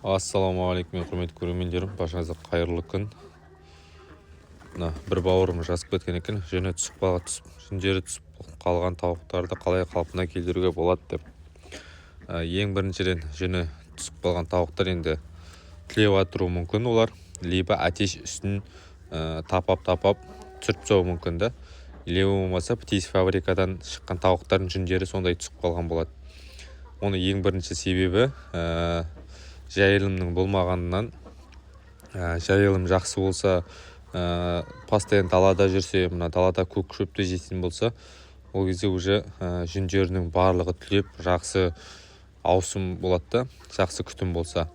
Ассалаумағалейкум, құрметті көрермендерім, баршаңызға қайырлы күн. Бір бауырым жазып кеткен екен, жүндері түсіп қалған тауықтарды қалай қалпына келтіруге болады деп. Ең біріншіден жүні түсіп қалған тауықтар енді тілеп атыру мүмкін, олар либо әтеш үстін тапап түсіріп тастауы мүмкін да. Либо болмаса птицефабрикадан шыққан тауықтардың жүндері сондай түсіп қалған болады. Оны ең бірінші себебі жайылымның болмағанынан. Жайылым жақсы болса, постоянно далада жүрсе, мына далада көк шөпті жейтін болса, ол кезде уже жүндерінің барлығы түлеп жақсы ауысым болады да, жақсы күтім болса.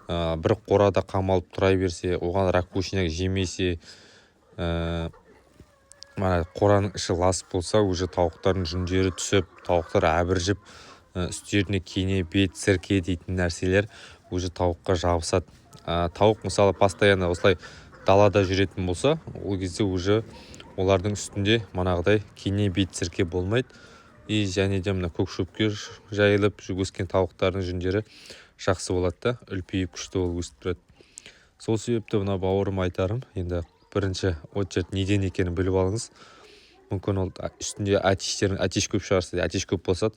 Бір қорада қамалып тұра берсе, оған ракушняк жемесе, қораның іші лас болса, уже тауықтардың жүндері түсіп, тауықтар әбіржіп, үстеріне кене, бет, сірке дейтін нәрселер уже тауыққа жабысады. Тауық мысалы постоянно осылай далада жүретін болса, ол кезде уже олардың үстінде манағыдай кене, бет, сірке болмайды. И және де мына көк шөпке жайылып өскен тауықтардың жүндері жақсы болады да, үлпейіп күшті болып өсіп тұрады. Сол себепті мына бауырым айтарым, енді бірінші очерт неден екенін біліп алыңыз. Мүмкін ол үстінде әтеш көп шығарса, әтеш көп болса,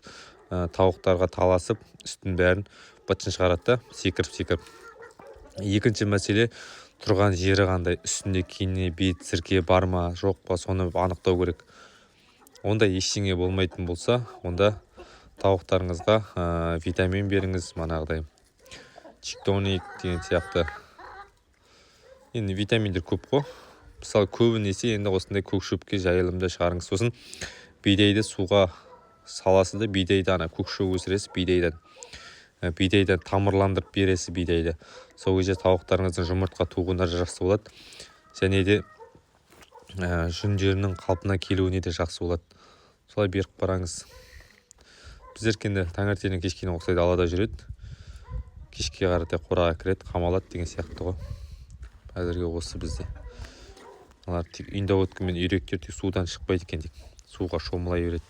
тауықтарға таласып, үстін бәрін бытшын шығарады да, секіріп. Екінші мәселе, тұрған жері қандай, үстінде кене, бет, сірке бар ма, жоқ па, соны анықтау керек. Онда ештеңе болмайтын болса, онда тауықтарыңызға витамин беріңіз, манағыдай чиктоник деген сияқты. Енді витаминдер көп қой. Мысалы көбінесе енді осындай көк шөпке жайылымда шығарыңыз. Сосын бидайды суға саласы да, бидайды көк шөп өсіресі бидайдан тамырландырып бересі бидайды. Сол кезде тауықтарыңыздың жұмыртқа тууына жақсы болады. Және де жүндерінің қалпына келуіне де жақсы болады. Солай беріп бараңыз. Біздер кенде таңертең кешкені ұқсайды далада жүреді. Кешке қаратай қораға кіреді, қамалады деген сияқты ғой. Әзірге осы бізде. Олар тек үйінде өткенмен үйректер тек судан шықпайды екен, суға шомылай береді.